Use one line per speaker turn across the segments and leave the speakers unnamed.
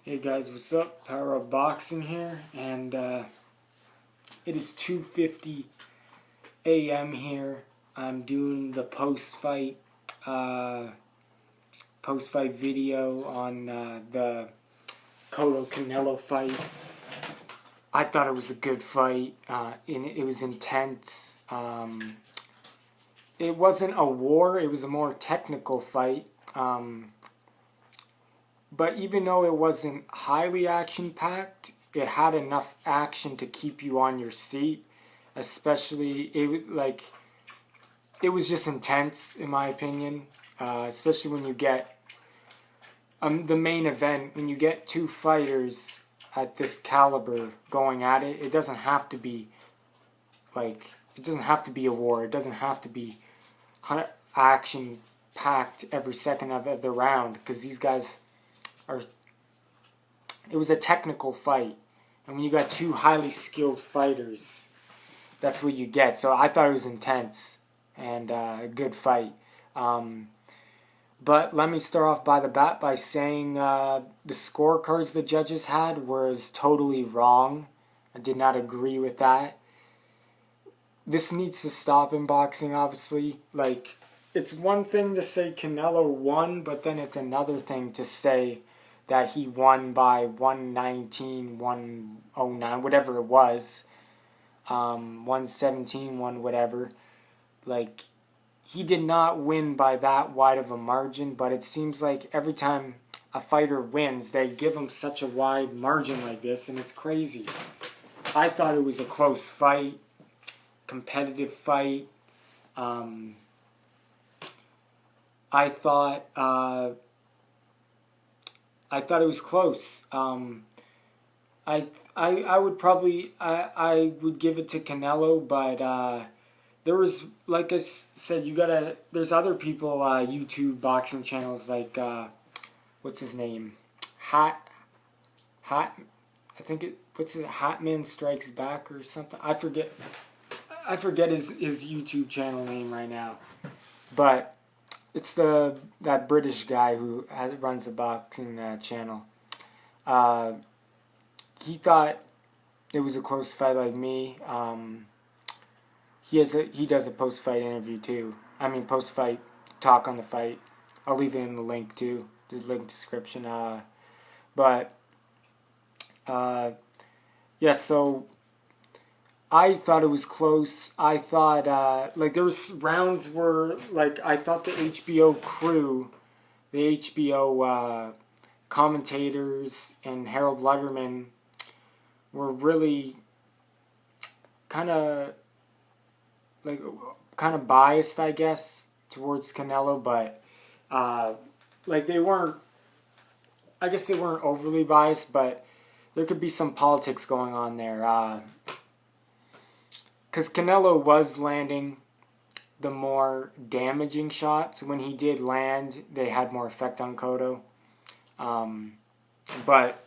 Hey guys, what's up? Power of Boxing here, and it is 2:50 a.m. here. I'm doing the post-fight video on the Cotto Canelo fight. I thought it was a good fight. It was intense. It wasn't a war. It was a more technical fight. But even though it wasn't highly action-packed, it had enough action to keep you on your seat. Especially, it was just intense, in my opinion. Especially when you get the main event, when you get two fighters at this caliber going at it. It doesn't have to be a war. It doesn't have to be action-packed every second of the round, because these guys. It was a technical fight, and when you got two highly skilled fighters, that's what you get. So I thought it was intense and a good fight. But let me start off by the bat by saying the scorecards the judges had was totally wrong. I did not agree with that. This needs to stop in boxing, obviously. It's one thing to say Canelo won, but then it's another thing to say that he won by 119, 109, whatever it was, 117, whatever. He did not win by that wide of a margin, but it seems like every time a fighter wins, they give him such a wide margin like this, and it's crazy. I thought it was a close fight, competitive fight. I thought it was close. I would give it to Canelo, but there was, like I said, there's other people, YouTube boxing channels like what's his name, Hatman Strikes Back or something. I forget his YouTube channel name right now, but it's that British guy who runs a boxing channel. He thought it was a close fight like me. He does a post-fight interview too. I mean, post-fight talk on the fight. I'll leave it in the link too, the link description. So I thought it was close. I thought, there was rounds where, I thought the HBO crew, the HBO commentators and Harold Letterman were really kind of biased, I guess, towards Canelo, but, they weren't overly biased, but there could be some politics going on there, because Canelo was landing the more damaging shots. When he did land, they had more effect on Cotto. But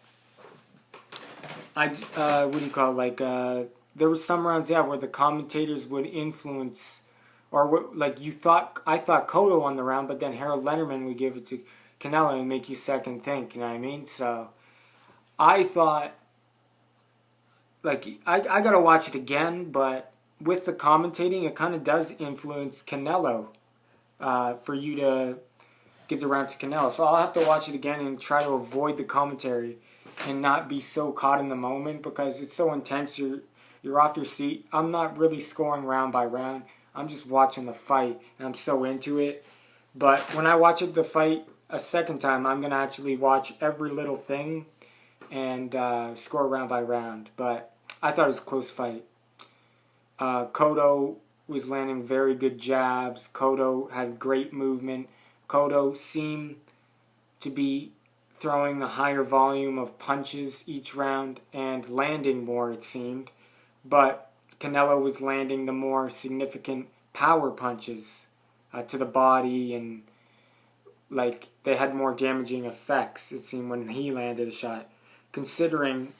there was some rounds, where the commentators would influence, or I thought Cotto won the round, but then Harold Letterman would give it to Canelo and make you second think, you know what I mean? So I thought, I gotta watch it again, but with the commentating, it kind of does influence Canelo, for you to give the round to Canelo. So I'll have to watch it again and try to avoid the commentary and not be so caught in the moment, because it's so intense. You're off your seat. I'm not really scoring round by round. I'm just watching the fight, and I'm so into it. But when I watch the fight a second time, I'm gonna actually watch every little thing and score round by round. But I thought it was a close fight. Cotto was landing very good jabs. Cotto had great movement. Cotto seemed to be throwing a higher volume of punches each round and landing more, it seemed. But Canelo was landing the more significant power punches to the body, and they had more damaging effects, it seemed, when he landed a shot. Considering,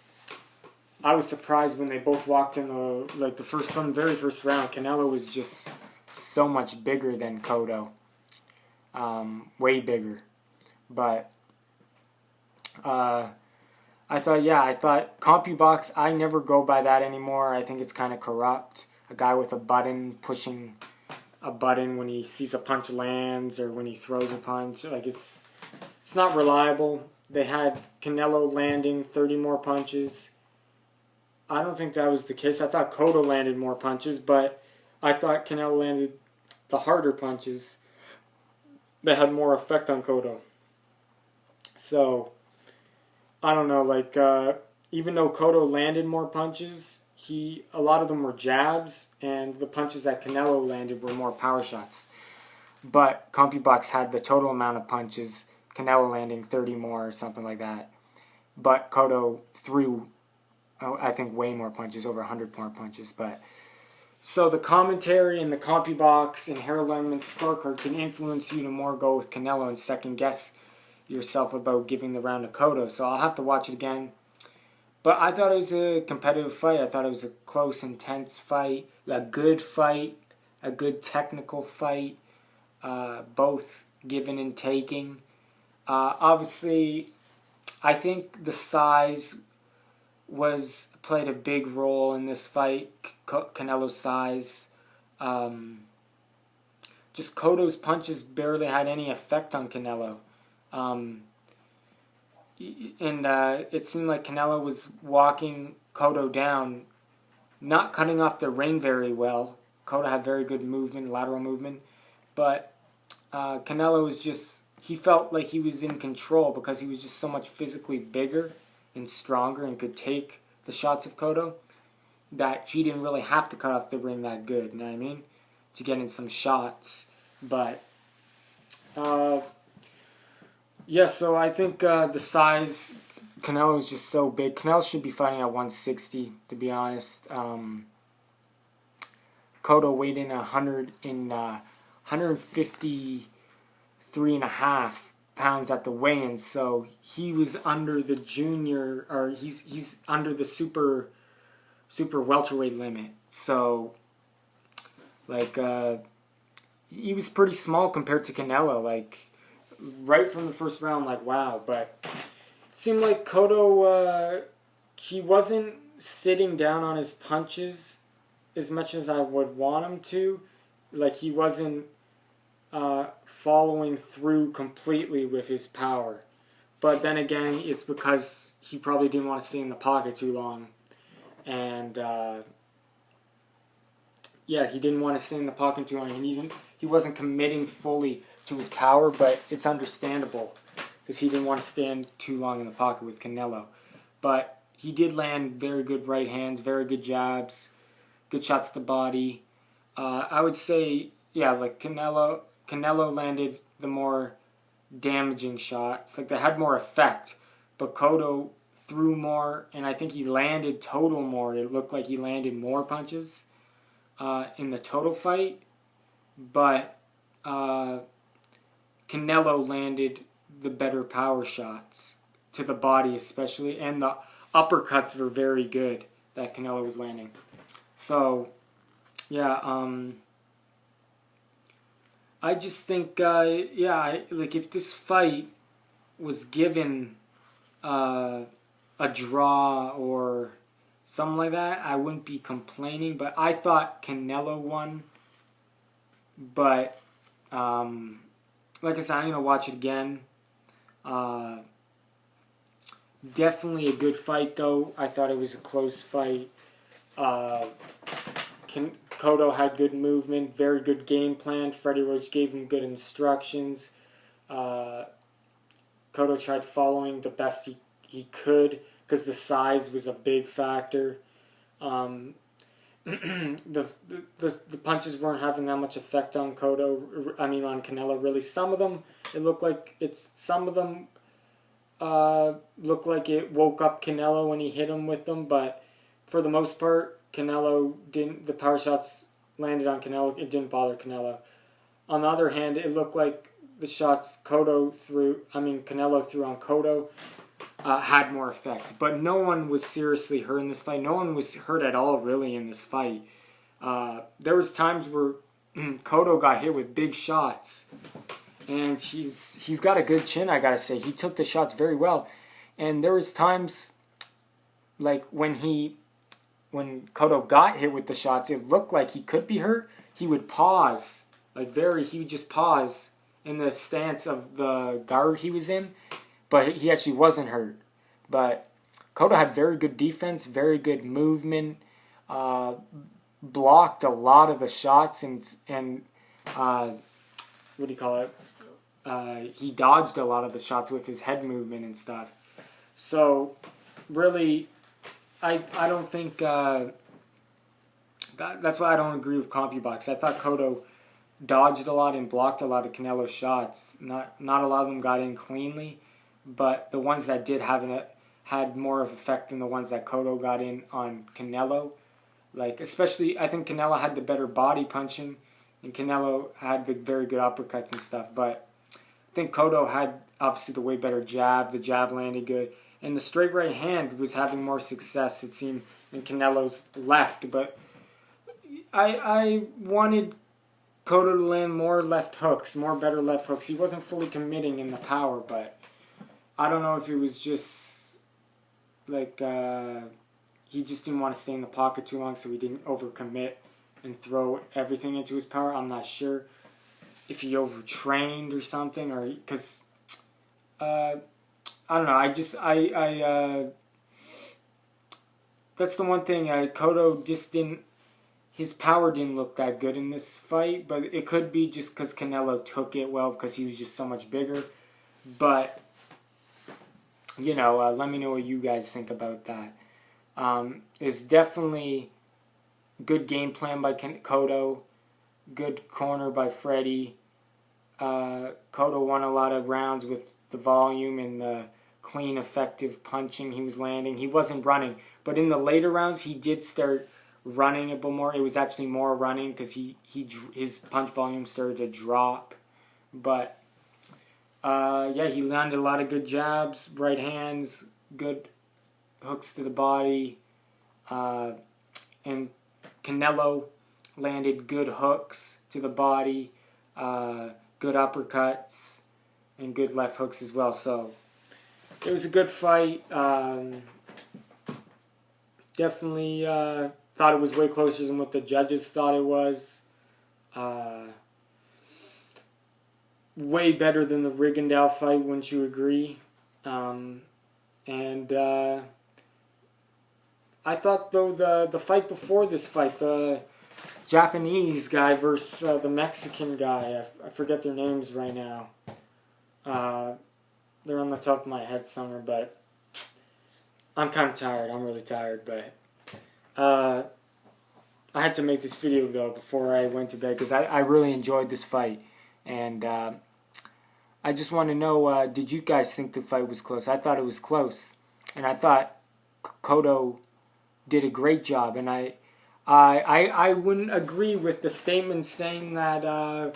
I was surprised when they both walked in the very first round. Canelo was just so much bigger than Cotto, way bigger. But I thought CompuBox, I never go by that anymore. I think it's kind of corrupt. A guy with a button pushing a button when he sees a punch lands or when he throws a punch. Like, it's not reliable. They had Canelo landing 30 more punches. I don't think that was the case. I thought Cotto landed more punches, but I thought Canelo landed the harder punches that had more effect on Cotto. So, I don't know, like, even though Cotto landed more punches, a lot of them were jabs, and the punches that Canelo landed were more power shots. But CompuBox had the total amount of punches, Canelo landing 30 more or something like that. But Cotto threw, I think, way more punches, over 100 more punches. But so the commentary and the CompuBox and Harold Lemmon's scorecard can influence you to more go with Canelo and second guess yourself about giving the round to Cotto. So I'll have to watch it again. But I thought it was a competitive fight. I thought it was a close, intense fight, a good technical fight, both giving and taking. Obviously, I think the size played a big role in this fight. Canelo's size. Just Cotto's punches barely had any effect on Canelo. It seemed like Canelo was walking Cotto down, not cutting off the ring very well. Cotto had very good movement, lateral movement, but Canelo he felt like he was in control because he was just so much physically bigger and stronger and could take the shots of Cotto that he didn't really have to cut off the ring that good, you know what I mean, to get in some shots. But so I think the size, Canelo is just so big. Canelo should be fighting at 160, to be honest. Cotto weighed in 153.5 pounds at the weigh-in, so he was under the junior, or he's under the super welterweight limit. So, like, he was pretty small compared to Canelo. Like, right from the first round, like, wow. But it seemed like Cotto, he wasn't sitting down on his punches as much as I would want him to. Like, he wasn't following through completely with his power. But then again, it's because he probably didn't want to stay in the pocket too long. And, he didn't want to stay in the pocket too long. And he wasn't committing fully to his power, but it's understandable because he didn't want to stand too long in the pocket with Canelo. But he did land very good right hands, very good jabs, good shots to the body. I would say, like Canelo landed the more damaging shots. Like, they had more effect, but Cotto threw more, and I think he landed total more. It looked like he landed more punches in the total fight, but Canelo landed the better power shots to the body especially, and the uppercuts were very good that Canelo was landing. So, I just think, like, if this fight was given a draw or something like that, I wouldn't be complaining. But I thought Canelo won. But, like I said, I'm going to watch it again. Definitely a good fight, though. I thought it was a close fight. Cotto had good movement, very good game plan. Freddie Roach gave him good instructions. Cotto tried following the best he could because the size was a big factor. The punches weren't having that much effect on on Canelo, really. Some of them looked like it woke up Canelo when he hit him with them, but for the most part, the power shots landed on Canelo, it didn't bother Canelo. On the other hand, it looked like the shots Canelo threw on Cotto had more effect. But no one was seriously hurt in this fight. No one was hurt at all, really, in this fight. There was times where Cotto got hit with big shots, and he's got a good chin, I gotta say. He took the shots very well, and there was times like when Cotto got hit with the shots, it looked like he could be hurt. He would pause, he would just pause in the stance of the guard he was in, but he actually wasn't hurt. But Cotto had very good defense, very good movement, blocked a lot of the shots, and what do you call it? He dodged a lot of the shots with his head movement and stuff. So really, I don't think that's why I don't agree with CompuBox. I thought Cotto dodged a lot and blocked a lot of Canelo's shots. Not a lot of them got in cleanly, but the ones that did had more of effect than the ones that Cotto got in on Canelo. Like, especially, I think Canelo had the better body punching, and Canelo had the very good uppercuts and stuff. But I think Cotto had, obviously, the way better jab. The jab landed good. And the straight right hand was having more success, it seemed, than Canelo's left. But I wanted Cotto to land more left hooks, more better left hooks. He wasn't fully committing in the power, but I don't know if it was just like he just didn't want to stay in the pocket too long, so he didn't overcommit and throw everything into his power. I'm not sure if he overtrained or something, or because I don't know. That's the one thing. Cotto just didn't. His power didn't look that good in this fight, but it could be just because Canelo took it well because he was just so much bigger. But, let me know what you guys think about that. It's definitely good game plan by Cotto, good corner by Freddie. Cotto won a lot of rounds with the volume and the clean, effective punching he was landing. He wasn't running, but in the later rounds, he did start running a bit more. It was actually more running because his punch volume started to drop. But he landed a lot of good jabs, right hands, good hooks to the body, and Canelo landed good hooks to the body, good uppercuts, and good left hooks as well. So it was a good fight. Definitely thought it was way closer than what the judges thought it was. Way better than the Rigondeaux fight, wouldn't you agree? I thought, though, the fight before this fight, the Japanese guy versus the Mexican guy, I forget their names right now. They're on the top of my head somewhere, but I'm kind of tired. I'm really tired, but I had to make this video, though, before I went to bed, because I really enjoyed this fight. And I just want to know, did you guys think the fight was close? I thought it was close. And I thought Cotto did a great job. And I wouldn't agree with the statement saying that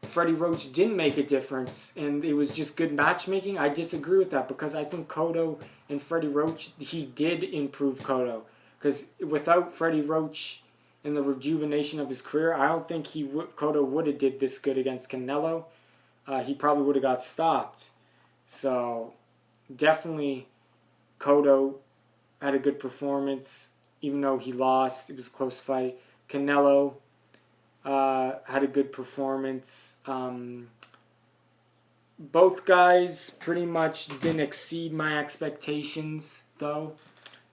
Freddie Roach didn't make a difference and it was just good matchmaking. I disagree with that because I think Cotto and Freddie Roach, he did improve Cotto. Because without Freddie Roach and the rejuvenation of his career, I don't think Cotto would have did this good against Canelo. He probably would have got stopped. So definitely Cotto had a good performance, even though he lost. It was a close fight. Canelo had a good performance. Both guys pretty much didn't exceed my expectations, though.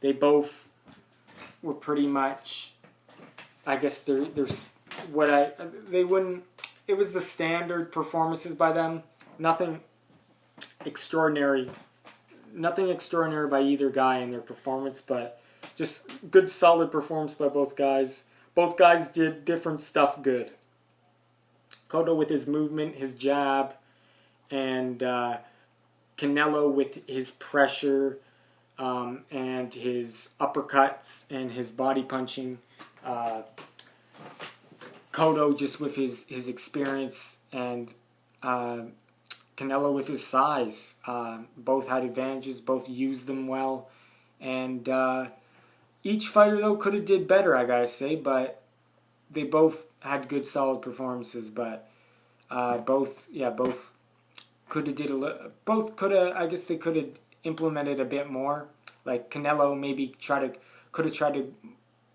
They both were pretty much, I guess they wouldn't. It was the standard performances by them. Nothing extraordinary by either guy in their performance, but just good, solid performance by both guys. Both guys did different stuff good. Cotto with his movement, his jab, and Canelo with his pressure and his uppercuts and his body punching. Cotto just with his experience, and Canelo with his size. Both had advantages, both used them well, and each fighter, though, could have did better, I gotta say, but they both had good, solid performances, but both could have I guess they could have implemented a bit more. Like Canelo maybe could have tried to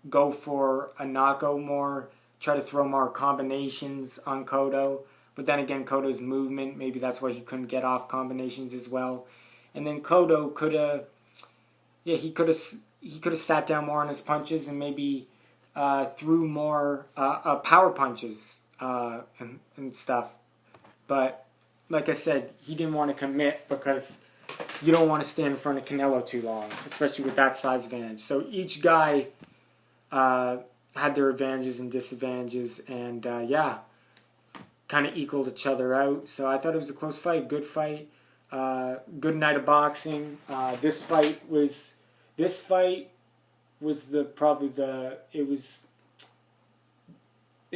go for a knockout more, try to throw more combinations on Cotto. But then again, Cotto's movement, maybe that's why he couldn't get off combinations as well. And then Cotto could have, yeah, he could have sat down more on his punches and maybe threw more power punches and stuff. But like I said, he didn't want to commit because you don't want to stand in front of Canelo too long, especially with that size advantage. So each guy had their advantages and disadvantages, and yeah, kind of equaled each other out. So I thought it was a close fight, good fight, good night of boxing. This fight was it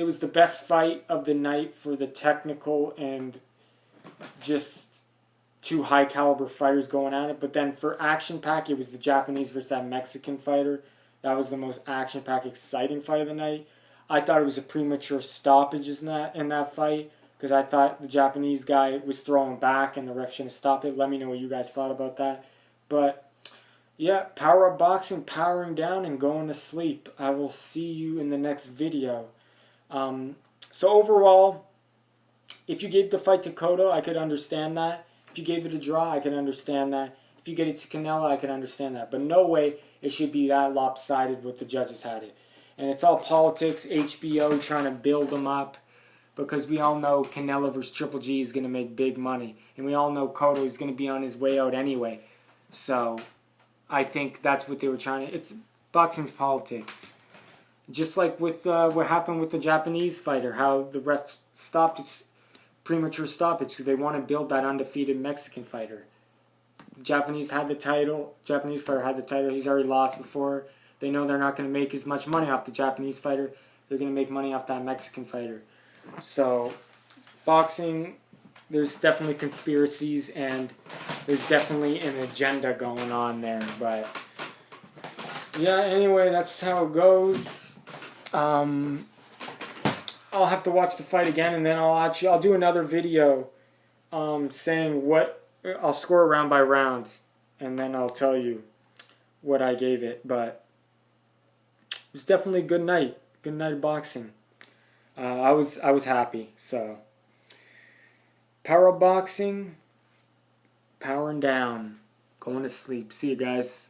was the best fight of the night for the technical and just two high caliber fighters going at it. But then for action pack, it was the Japanese versus that Mexican fighter. That was the most action pack, exciting fight of the night. I thought it was a premature stoppage in that fight because I thought the Japanese guy was throwing back and the ref shouldn't have stopped it. Let me know what you guys thought about that. But yeah, power up boxing, powering down and going to sleep. I will see you in the next video. So overall, if you gave the fight to Cotto, I could understand that. If you gave it a draw, I could understand that. If you get it to Canelo, I could understand that. But no way it should be that lopsided what the judges had it. And it's all politics, HBO trying to build them up. Because we all know Canelo versus Triple G is going to make big money. And we all know Cotto is going to be on his way out anyway. So I think that's what they were trying to... It's boxing's politics. Just like with what happened with the Japanese fighter, how the ref stopped its premature stoppage because they want to build that undefeated Mexican fighter. The Japanese fighter had the title. He's already lost before. They know they're not going to make as much money off the Japanese fighter. They're going to make money off that Mexican fighter. So, boxing, there's definitely conspiracies and there's definitely an agenda going on there. But yeah, anyway, that's how it goes. I'll have to watch the fight again, and then I'll do another video saying what I'll score round by round, and then I'll tell you what I gave it. But it was definitely a good night of boxing. I was happy. So power boxing, powering down, going to sleep. See you guys.